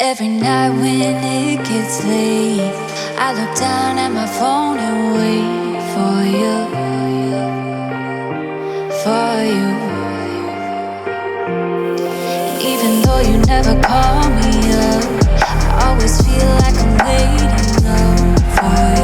Every night when it gets late, I look down at my phone and wait for you, for you. And even though you never call me up, I always feel like I'm waiting up for you.